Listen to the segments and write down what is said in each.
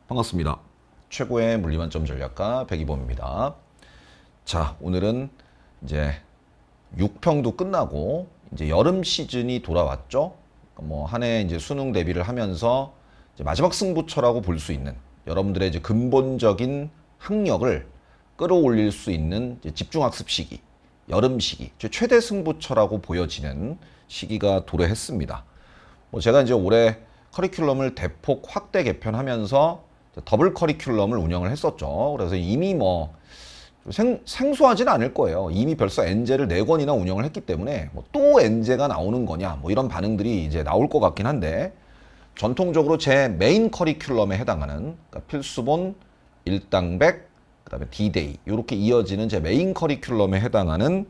반갑습니다. 최고의 물리만점 전략가 백이범입니다. 자, 오늘은 이제 6평도 끝나고 이제 여름 시즌이 돌아왔죠. 뭐 한 해 이제 수능 대비를 하면서 이제 마지막 승부처라고 볼 수 있는 여러분들의 이제 근본적인 학력을 끌어올릴 수 있는 이제 집중학습 시기, 여름 시기, 최대 승부처라고 보여지는 시기가 도래했습니다. 뭐 제가 이제 올해 커리큘럼을 대폭 확대 개편하면서 더블 커리큘럼을 운영을 했었죠. 그래서 이미 뭐 생소하진 않을 거예요. 이미 벌써 엔제를 4권이나 운영을 했기 때문에 뭐또 엔제가 나오는 거냐 뭐 이런 반응들이 이제 나올 것 같긴 한데, 전통적으로 제 메인 커리큘럼에 해당하는 그러니까 필수본, 일당백, 그다음에 디데이 이렇게 이어지는 제 메인 커리큘럼에 해당하는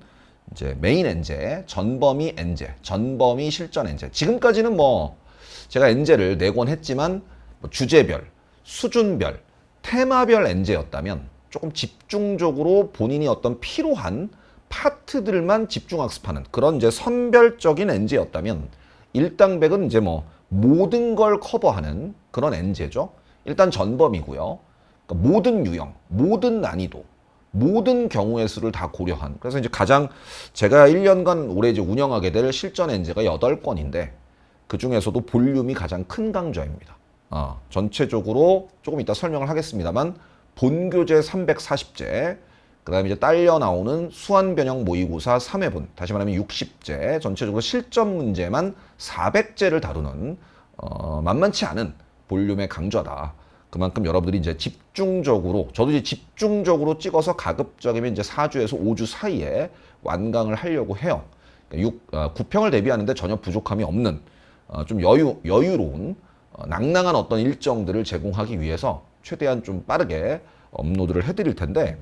이제 메인 엔제, 전범위 엔제, 전범위 실전 엔제. 지금까지는 뭐 제가 엔제를 4권 했지만 뭐 주제별, 수준별, 테마별 엔제였다면 조금 집중적으로 본인이 어떤 필요한 파트들만 집중 학습하는 그런 이제 선별적인 엔제였다면, 일당백은 이제 뭐 모든 걸 커버하는 그런 엔제죠. 일단 전범이고요. 그러니까 모든 유형, 모든 난이도, 모든 경우의 수를 다 고려한. 그래서 이제 가장 제가 1년간 올해 이제 운영하게 될 실전 엔제가 8건인데 그 중에서도 볼륨이 가장 큰 강좌입니다. 전체적으로 조금 이따 설명을 하겠습니다만, 본교재 340제, 그 다음에 이제 딸려 나오는 수완변형 모의고사 3회분, 다시 말하면 60제, 전체적으로 실전 문제만 400제를 다루는 만만치 않은 볼륨의 강좌다. 그만큼 여러분들이 이제 집중적으로, 저도 이제 집중적으로 찍어서 가급적이면 이제 4주에서 5주 사이에 완강을 하려고 해요. 9평을 대비하는데 전혀 부족함이 없는 좀 여유로운 낭낭한 어떤 일정들을 제공하기 위해서 최대한 좀 빠르게 업로드를 해드릴 텐데,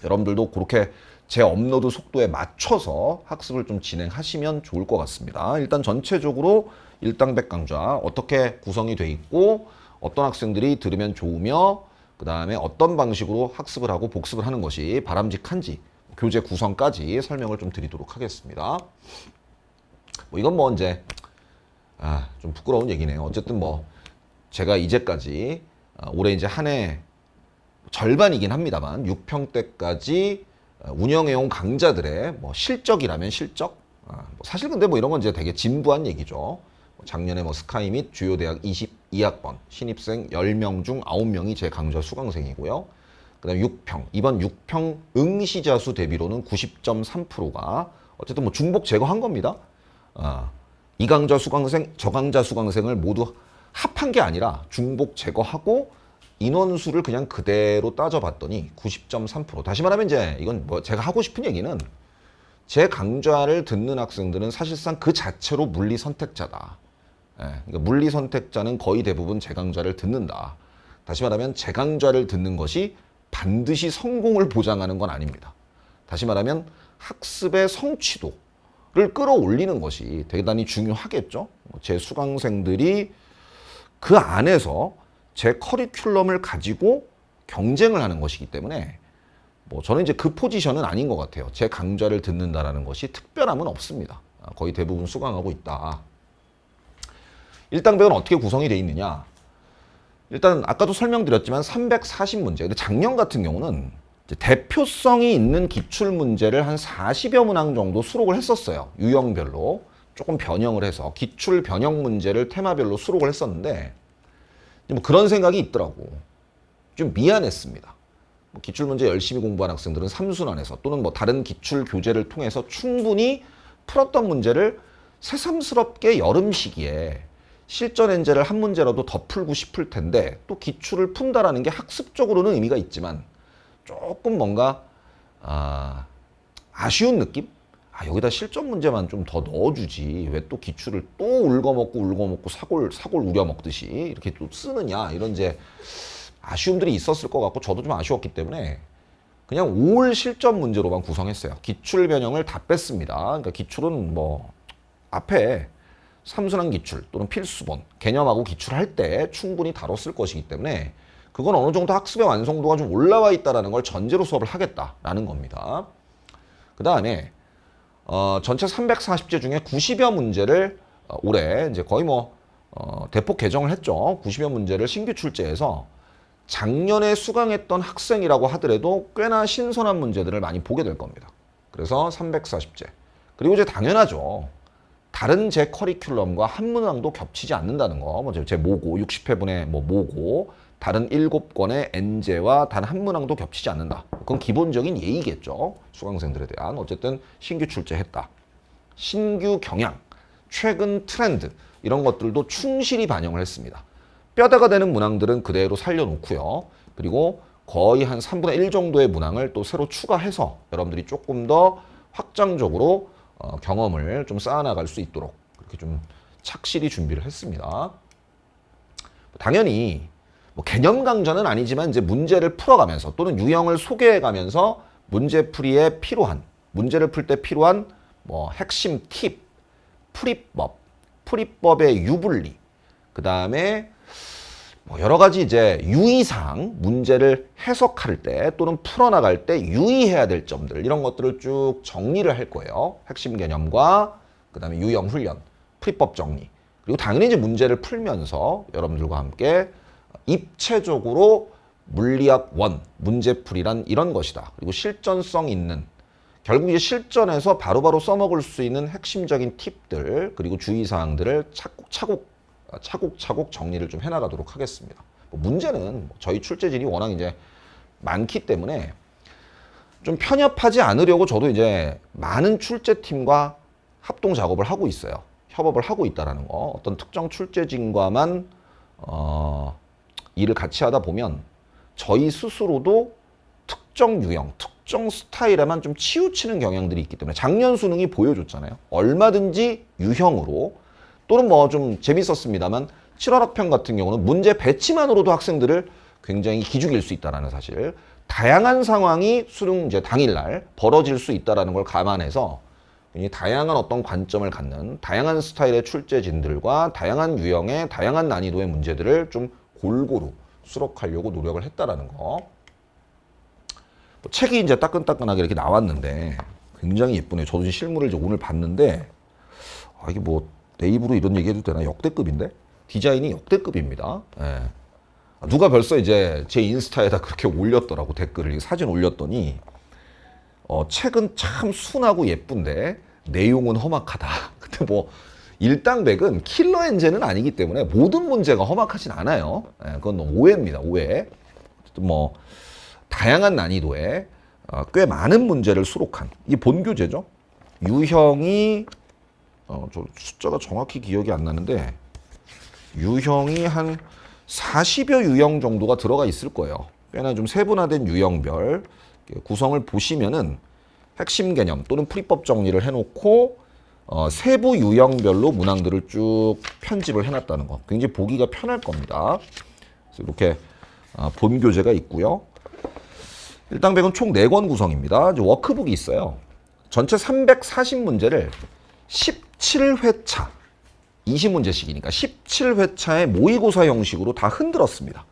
여러분들도 그렇게 제 업로드 속도에 맞춰서 학습을 좀 진행하시면 좋을 것 같습니다. 일단 전체적으로 일당백 강좌 어떻게 구성이 돼 있고 어떤 학생들이 들으면 좋으며 그 다음에 어떤 방식으로 학습을 하고 복습을 하는 것이 바람직한지 교재 구성까지 설명을 좀 드리도록 하겠습니다. 뭐 이건 뭐 이제 좀 부끄러운 얘기네요. 어쨌든 뭐 제가 이제까지 올해 이제 한 해 절반이긴 합니다만 6평대까지 운영해온 강좌들의 뭐 실적이라면 실적, 사실 근데 뭐 이런 건 이제 되게 진부한 얘기죠. 작년에 뭐 스카이 및 주요 대학 22학번 신입생 10명 중 9명이 제 강좌 수강생이고요. 그다음에 6평, 이번 6평 응시자 수 대비로는 90.3%가 어쨌든 뭐 중복 제거한 겁니다. 이 강좌 수강생, 저 강좌 수강생을 모두 합한 게 아니라 중복 제거하고 인원수를 그냥 그대로 따져봤더니 90.3%. 다시 말하면 이제 이건 뭐 제가 하고 싶은 얘기는, 제 강좌를 듣는 학생들은 사실상 그 자체로 물리 선택자다. 그러니까 물리 선택자는 거의 대부분 제 강좌를 듣는다. 다시 말하면 제 강좌를 듣는 것이 반드시 성공을 보장하는 건 아닙니다. 다시 말하면 학습의 성취도를 끌어올리는 것이 대단히 중요하겠죠. 제 수강생들이 그 안에서 제 커리큘럼을 가지고 경쟁을 하는 것이기 때문에 뭐 저는 이제 그 포지션은 아닌 것 같아요. 제 강좌를 듣는다라는 것이 특별함은 없습니다. 거의 대부분 수강하고 있다. 일당백은 어떻게 구성이 되어 있느냐? 일단 아까도 설명드렸지만 340문제. 근데 작년 같은 경우는 이제 대표성이 있는 기출문제를 한 40여 문항 정도 수록을 했었어요. 유형별로 조금 변형을 해서 기출 변형 문제를 테마별로 수록을 했었는데, 뭐 그런 생각이 있더라고. 좀 미안했습니다. 기출문제 열심히 공부한 학생들은 삼순환에서 또는 뭐 다른 기출 교재를 통해서 충분히 풀었던 문제를 새삼스럽게 여름 시기에 실전 엔제를 한 문제라도 더 풀고 싶을 텐데 또 기출을 푼다라는 게 학습적으로는 의미가 있지만 조금 뭔가 아쉬운 느낌? 여기다 실전 문제만 좀 더 넣어주지 왜 또 기출을 또 울거먹고 사골 우려먹듯이 이렇게 또 쓰느냐 이런 이제 아쉬움들이 있었을 것 같고 저도 좀 아쉬웠기 때문에 그냥 5월 실전 문제로만 구성했어요. 기출 변형을 다 뺐습니다. 그러니까 기출은 뭐 앞에 삼순환 기출 또는 필수본 개념하고 기출할 때 충분히 다뤘을 것이기 때문에 그건 어느 정도 학습의 완성도가 좀 올라와 있다는 걸 전제로 수업을 하겠다라는 겁니다. 그 다음에 전체 340제 중에 90여 문제를 올해 이제 거의 대폭 개정을 했죠. 90여 문제를 신규 출제해서 작년에 수강했던 학생이라고 하더라도 꽤나 신선한 문제들을 많이 보게 될 겁니다. 그래서 340제. 그리고 이제 당연하죠. 다른 제 커리큘럼과 한 문항도 겹치지 않는다는 거. 제 모고 60회분의 모고 다른 7권의 엔제와 단 한 문항도 겹치지 않는다. 그건 기본적인 예의겠죠. 수강생들에 대한. 어쨌든 신규 출제했다. 신규 경향, 최근 트렌드 이런 것들도 충실히 반영을 했습니다. 뼈대가 되는 문항들은 그대로 살려놓고요. 그리고 거의 한 3분의 1 정도의 문항을 또 새로 추가해서 여러분들이 조금 더 확장적으로 경험을 좀 쌓아나갈 수 있도록 그렇게 좀 착실히 준비를 했습니다. 당연히 개념 강좌는 아니지만 이제 문제를 풀어가면서 또는 유형을 소개해가면서 문제풀이에 필요한 문제를 풀 때 필요한 핵심 팁, 풀이법의 유불리, 그 다음에 여러 가지 이제 유의사항, 문제를 해석할 때 또는 풀어나갈 때 유의해야 될 점들 이런 것들을 쭉 정리를 할 거예요. 핵심 개념과 그 다음에 유형 훈련, 풀이법 정리. 그리고 당연히 이제 문제를 풀면서 여러분들과 함께 입체적으로 물리학 원, 문제풀이란 이런 것이다. 그리고 실전성 있는 결국 이제 실전에서 바로바로 써먹을 수 있는 핵심적인 팁들 그리고 주의사항들을 차곡차곡 정리를 좀 해나가도록 하겠습니다. 문제는 저희 출제진이 워낙 이제 많기 때문에 좀 편협하지 않으려고 저도 이제 많은 출제팀과 합동 작업을 하고 있어요. 협업을 하고 있다라는 거. 어떤 특정 출제진과만 일을 같이 하다 보면 저희 스스로도 특정 유형, 특정 스타일에만 좀 치우치는 경향들이 있기 때문에 작년 수능이 보여줬잖아요. 얼마든지 유형으로 또는 좀 재밌었습니다만 7월 학평 같은 경우는 문제 배치만으로도 학생들을 굉장히 기죽일 수 있다는 사실. 다양한 상황이 수능 이제 당일날 벌어질 수 있다는 걸 감안해서 다양한 어떤 관점을 갖는 다양한 스타일의 출제진들과 다양한 유형의 다양한 난이도의 문제들을 좀 골고루 수록하려고 노력을 했다라는 거. 책이 이제 따끈따끈하게 이렇게 나왔는데 굉장히 예쁘네요. 저도 실물을 이제 오늘 봤는데 이게 내 입으로 이런 얘기해도 되나? 역대급인데? 디자인이 역대급입니다. 예. 누가 벌써 이제 제 인스타에다 그렇게 올렸더라고 댓글을 사진 올렸더니 책은 참 순하고 예쁜데 내용은 험악하다. 근데 일당백은 킬러 엔제는 아니기 때문에 모든 문제가 험악하진 않아요. 예, 그건 오해입니다. 오해. 다양한 난이도의 꽤 많은 문제를 수록한 이게 본교재죠. 유형이 저 숫자가 정확히 기억이 안 나는데 유형이 한 40여 유형 정도가 들어가 있을 거예요. 꽤나 좀 세분화된 유형별 구성을 보시면은 핵심 개념 또는 풀이법 정리를 해놓고 세부 유형별로 문항들을 쭉 편집을 해놨다는 거. 굉장히 보기가 편할 겁니다. 그래서 이렇게 본교재가 있고요. 일당백은 총 4권 구성입니다. 이제 워크북이 있어요. 전체 340문제를 17회차, 20문제씩이니까 17회차의 모의고사 형식으로 다 흔들었습니다.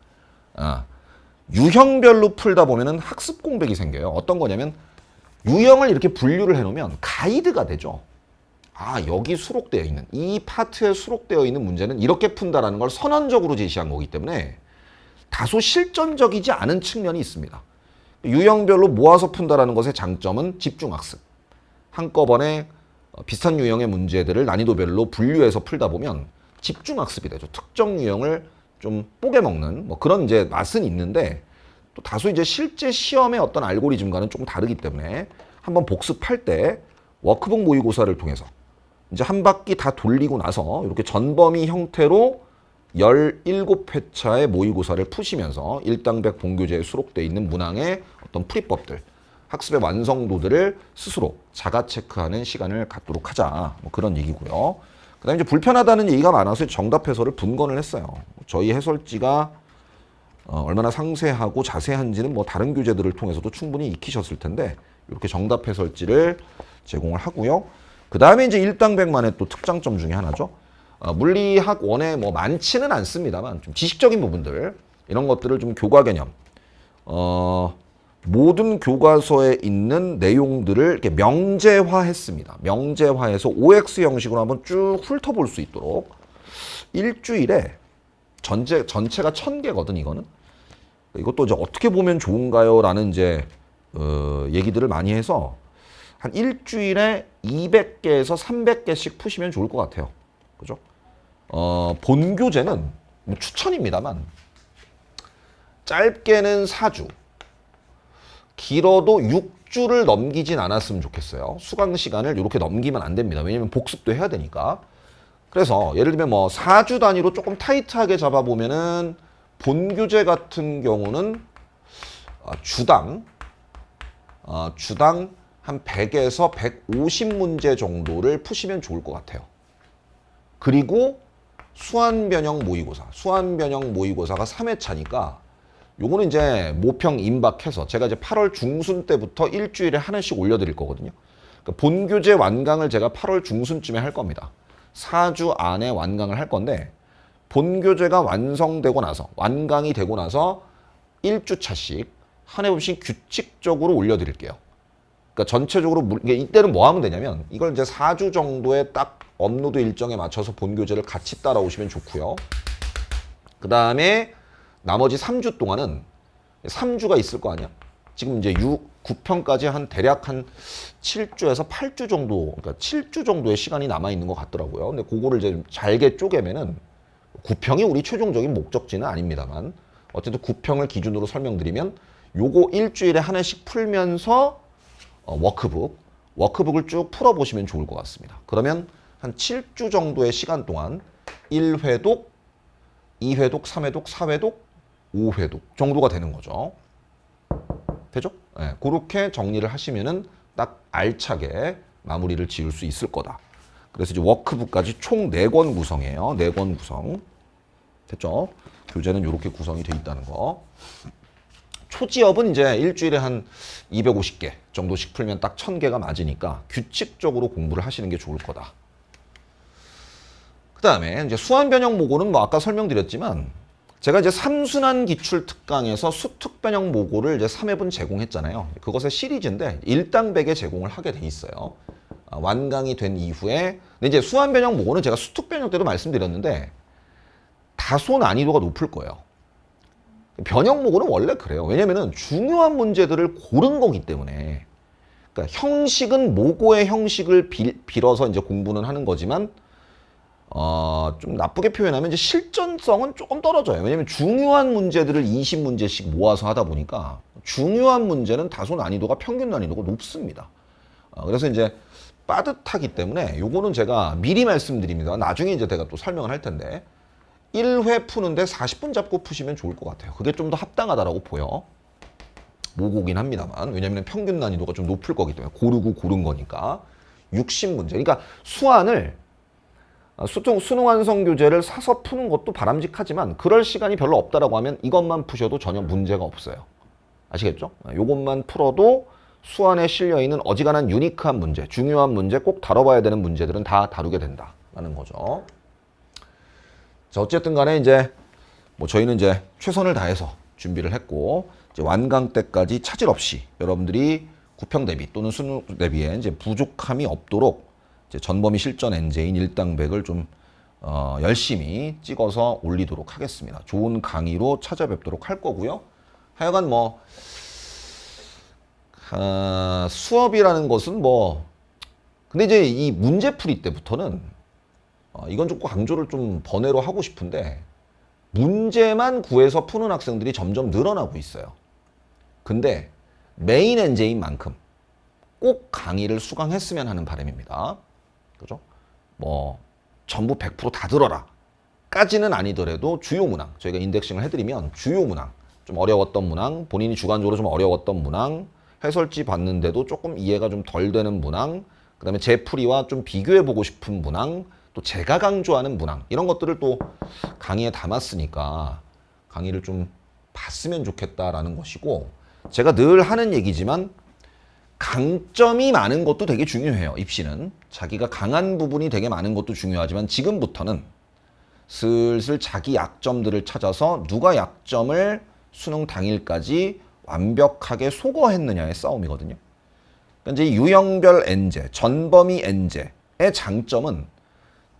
유형별로 풀다 보면은 학습 공백이 생겨요. 어떤 거냐면 유형을 이렇게 분류를 해놓으면 가이드가 되죠. 여기 수록되어 있는 이 파트에 수록되어 있는 문제는 이렇게 푼다라는 걸 선언적으로 제시한 거기 때문에 다소 실전적이지 않은 측면이 있습니다. 유형별로 모아서 푼다라는 것의 장점은 집중학습. 한꺼번에 비슷한 유형의 문제들을 난이도별로 분류해서 풀다 보면 집중학습이 되죠. 특정 유형을 좀 뽀개 먹는 그런 이제 맛은 있는데 또 다소 이제 실제 시험의 어떤 알고리즘과는 조금 다르기 때문에 한번 복습할 때 워크북 모의고사를 통해서 이제 한 바퀴 다 돌리고 나서 이렇게 전범위 형태로 17회차의 모의고사를 푸시면서 일당백 본교재에 수록되어 있는 문항의 어떤 풀이법들, 학습의 완성도들을 스스로 자가 체크하는 시간을 갖도록 하자. 뭐 그런 얘기고요. 그 다음에 이제 불편하다는 얘기가 많아서 정답 해설을 분권을 했어요. 저희 해설지가 얼마나 상세하고 자세한지는 뭐 다른 교재들을 통해서도 충분히 익히셨을 텐데 이렇게 정답 해설지를 제공을 하고요. 그 다음에 이제 일당백만의 또 특장점 중에 하나죠. 물리학 원에 뭐 많지는 않습니다만 좀 지식적인 부분들 이런 것들을 좀 교과 개념 모든 교과서에 있는 내용들을 이렇게 명제화했습니다. 명제화해서 OX 형식으로 한번 쭉 훑어볼 수 있도록 일주일에 전체가 1000개거든 이거는. 이것도 이제 어떻게 보면 좋은가요? 라는 이제 얘기들을 많이 해서 한 일주일에 200개에서 300개씩 푸시면 좋을 것 같아요. 그죠? 본교재는 뭐 추천입니다만 짧게는 4주, 길어도 6주를 넘기진 않았으면 좋겠어요. 수강 시간을 이렇게 넘기면 안 됩니다. 왜냐면 복습도 해야 되니까. 그래서 예를 들면 뭐 4주 단위로 조금 타이트하게 잡아보면은 본교재 같은 경우는 주당 한 100에서 150문제 정도를 푸시면 좋을 것 같아요. 그리고 수완변형 모의고사가 3회차니까 요거는 이제 모평 임박해서 제가 이제 8월 중순 때부터 일주일에 하나씩 올려드릴 거거든요. 그러니까 본교재 완강을 제가 8월 중순쯤에 할 겁니다. 4주 안에 완강을 할 건데 본교재가 완성되고 나서 완강이 되고 나서 1주차씩 한 해 번씩 규칙적으로 올려드릴게요. 그러니까 전체적으로 이때는 뭐 하면 되냐면 이걸 이제 4주 정도의 딱 업로드 일정에 맞춰서 본교재를 같이 따라오시면 좋고요. 그 다음에 나머지 3주 동안은 3주가 있을 거 아니야. 지금 이제 9편까지 한 대략 한 7주에서 8주 정도, 그러니까 7주 정도의 시간이 남아 있는 것 같더라고요. 근데 그거를 이제 잘게 쪼개면은 9평이 우리 최종적인 목적지는 아닙니다만 어쨌든 9평을 기준으로 설명드리면 요거 일주일에 한 회씩 풀면서 워크북을 쭉 풀어보시면 좋을 것 같습니다. 그러면 한 7주 정도의 시간 동안 1회독, 2회독, 3회독, 4회독, 5회독 정도가 되는 거죠. 되죠? 네, 그렇게 정리를 하시면은 딱 알차게 마무리를 지을 수 있을 거다. 그래서 이제 워크북까지 총 4권 구성이에요. 4권 구성. 됐죠? 교재는 이렇게 구성이 돼 있다는 거. 초지업은 이제 일주일에 한 250개 정도씩 풀면 딱 1000개가 맞으니까 규칙적으로 공부를 하시는 게 좋을 거다. 그 다음에 이제 수완변형 모고는 뭐 아까 설명드렸지만 제가 이제 3순환 기출 특강에서 수특변형 모고를 이제 3회분 제공했잖아요. 그것의 시리즈인데 일당백에 제공을 하게 돼 있어요. 완강이 된 이후에. 근데 이제 수완변형 모고는 제가 수특변형 때도 말씀드렸는데 다소 난이도가 높을 거예요. 변형 모고는 원래 그래요. 왜냐면은 중요한 문제들을 고른 거기 때문에. 그러니까 형식은 모고의 형식을 빌어서 이제 공부는 하는 거지만 좀 나쁘게 표현하면 이제 실전성은 조금 떨어져요. 왜냐면 중요한 문제들을 20문제씩 모아서 하다 보니까 중요한 문제는 다소 난이도가 평균 난이도가 높습니다. 그래서 이제 빠듯하기 때문에 요거는 제가 미리 말씀드립니다. 나중에 이제 제가 또 설명을 할 텐데 1회 푸는데 40분 잡고 푸시면 좋을 것 같아요. 그게 좀 더 합당하다라고 보여. 모고긴 합니다만. 왜냐면 평균 난이도가 좀 높을 거기 때문에 고르고 고른 거니까. 60문제. 그러니까 수완을 수능 완성 교재를 사서 푸는 것도 바람직하지만 그럴 시간이 별로 없다라고 하면 이것만 푸셔도 전혀 문제가 없어요. 아시겠죠? 이것만 풀어도 수완에 실려있는 어지간한 유니크한 문제, 중요한 문제, 꼭 다뤄봐야 되는 문제들은 다 다루게 된다라는 거죠. 자, 어쨌든 간에 이제 뭐 저희는 이제 최선을 다해서 준비를 했고 이제 완강 때까지 차질 없이 여러분들이 구평 대비 또는 수능 대비에 이제 부족함이 없도록 이제 전범위 실전 NJ인 일당백을 좀 열심히 찍어서 올리도록 하겠습니다. 좋은 강의로 찾아뵙도록 할 거고요. 하여간 뭐 수업이라는 것은 뭐 근데 이제 이 문제풀이 때부터는 이건 좀 강조를 좀 번외로 하고 싶은데 문제만 구해서 푸는 학생들이 점점 늘어나고 있어요. 근데 메인 NJ인 만큼 꼭 강의를 수강했으면 하는 바람입니다. 그죠? 뭐 전부 100%다 들어라 까지는 아니더라도 주요 문항, 저희가 인덱싱을 해드리면 주요 문항, 좀 어려웠던 문항, 본인이 주관적으로 좀 어려웠던 문항, 해설지 봤는데도 조금 이해가 좀 덜 되는 문항, 그 다음에 제 풀이와 좀 비교해보고 싶은 문항, 또 제가 강조하는 문항, 이런 것들을 또 강의에 담았으니까 강의를 좀 봤으면 좋겠다라는 것이고, 제가 늘 하는 얘기지만 강점이 많은 것도 되게 중요해요. 입시는 자기가 강한 부분이 되게 많은 것도 중요하지만 지금부터는 슬슬 자기 약점들을 찾아서 누가 약점을 수능 당일까지 완벽하게 소거했느냐의 싸움이거든요. 그러니까 이제 유형별 N제, 전범위 N제의 장점은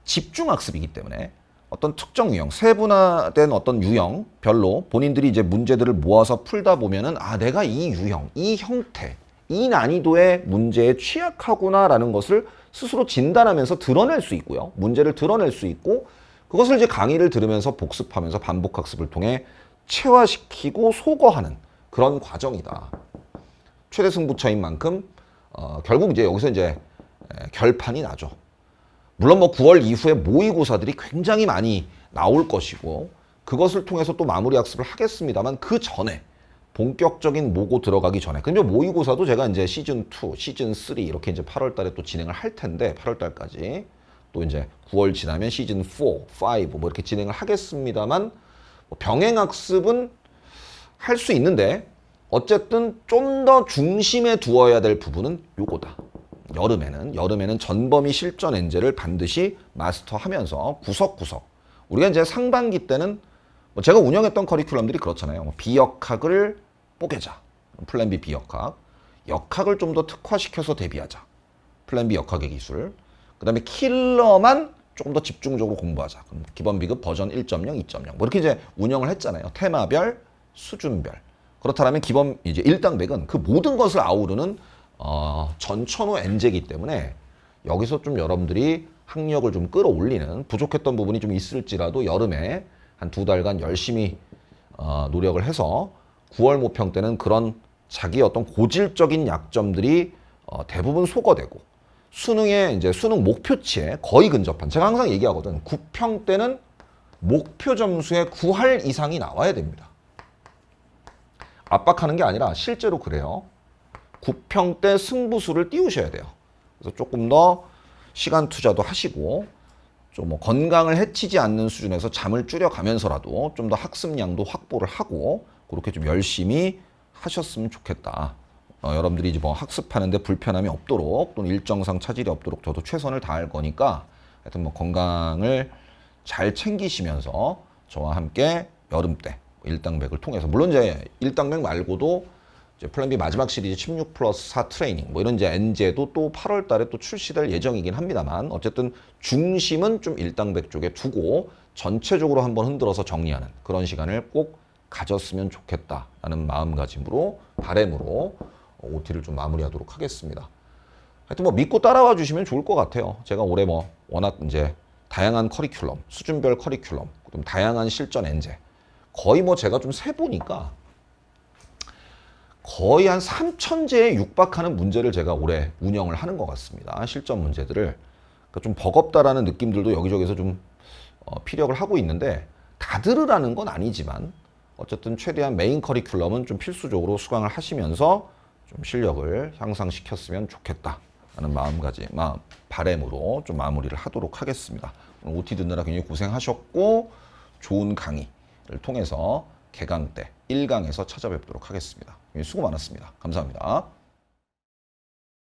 집중학습이기 때문에 어떤 특정 유형, 세분화된 어떤 유형별로 본인들이 이제 문제들을 모아서 풀다 보면은 아, 내가 이 유형, 이 형태, 이 난이도의 문제에 취약하구나라는 것을 스스로 진단하면서 드러낼 수 있고요. 문제를 드러낼 수 있고 그것을 이제 강의를 들으면서 복습하면서 반복학습을 통해 체화시키고 소거하는 그런 과정이다. 최대 승부처인 만큼 결국 이제 여기서 이제 결판이 나죠. 물론 뭐 9월 이후에 모의고사들이 굉장히 많이 나올 것이고 그것을 통해서 또 마무리 학습을 하겠습니다만 그 전에 본격적인 모고 들어가기 전에 근데 모의고사도 제가 이제 시즌 2, 시즌 3 이렇게 이제 8월 달에 또 진행을 할 텐데 8월 달까지 또 이제 9월 지나면 시즌 4, 5 뭐 이렇게 진행을 하겠습니다만 병행 학습은 할 수 있는데 어쨌든 좀 더 중심에 두어야 될 부분은 요거다. 여름에는 전범위 실전 N제를 반드시 마스터하면서 구석구석 우리가 이제 상반기 때는 뭐 제가 운영했던 커리큘럼들이 그렇잖아요. 뭐 비역학을 뽀개자. 플랜 B 비역학. 역학을 좀 더 특화시켜서 대비하자. 플랜 B 역학의 기술. 그 다음에 킬러만 조금 더 집중적으로 공부하자. 그럼 기본 비급 버전 1.0, 2.0. 뭐 이렇게 이제 운영을 했잖아요. 테마별, 수준별. 그렇다면 기본 이제 1당백은 그 모든 것을 아우르는 전천후 N제이기 때문에 여기서 좀 여러분들이 학력을 좀 끌어올리는 부족했던 부분이 좀 있을지라도 여름에 한 2달간 열심히 노력을 해서 9월 모평 때는 그런 자기 어떤 고질적인 약점들이 대부분 소거되고 수능의 이제 수능 목표치에 거의 근접한 제가 항상 얘기하거든. 9평 때는 목표 점수의 9할 이상이 나와야 됩니다. 압박하는 게 아니라 실제로 그래요. 9평 때 승부수를 띄우셔야 돼요. 그래서 조금 더 시간 투자도 하시고 좀 뭐 건강을 해치지 않는 수준에서 잠을 줄여가면서라도 좀 더 학습량도 확보를 하고 그렇게 좀 열심히 하셨으면 좋겠다. 여러분들이 이제 뭐 학습하는데 불편함이 없도록 또는 일정상 차질이 없도록 저도 최선을 다할 거니까 하여튼 뭐 건강을 잘 챙기시면서 저와 함께 여름 때 일당백을 통해서 물론 이제 일당백 말고도 이제 플랜 B 마지막 시리즈 16+4 트레이닝 뭐 이런 이제 N제도 또 8월 달에 또 출시될 예정이긴 합니다만 어쨌든 중심은 좀 일당백 쪽에 두고 전체적으로 한번 흔들어서 정리하는 그런 시간을 꼭 가졌으면 좋겠다라는 마음가짐으로 바람으로 OT를 좀 마무리하도록 하겠습니다. 하여튼 뭐 믿고 따라와 주시면 좋을 것 같아요. 제가 올해 뭐 워낙 이제 다양한 커리큘럼, 수준별 커리큘럼, 그다음 다양한 실전 N제 거의 뭐 제가 좀 세보니까 거의 한 3,000제에 육박하는 문제를 제가 올해 운영을 하는 것 같습니다. 실전 문제들을. 그러니까 좀 버겁다라는 느낌들도 여기저기서 좀 피력을 하고 있는데 다 들으라는 건 아니지만 어쨌든 최대한 메인 커리큘럼은 좀 필수적으로 수강을 하시면서 좀 실력을 향상시켰으면 좋겠다라는 바람으로 좀 마무리를 하도록 하겠습니다. 오늘 OT 듣느라 굉장히 고생하셨고 좋은 강의를 통해서 개강 때 1강에서 찾아뵙도록 하겠습니다. 수고 많았습니다. 감사합니다.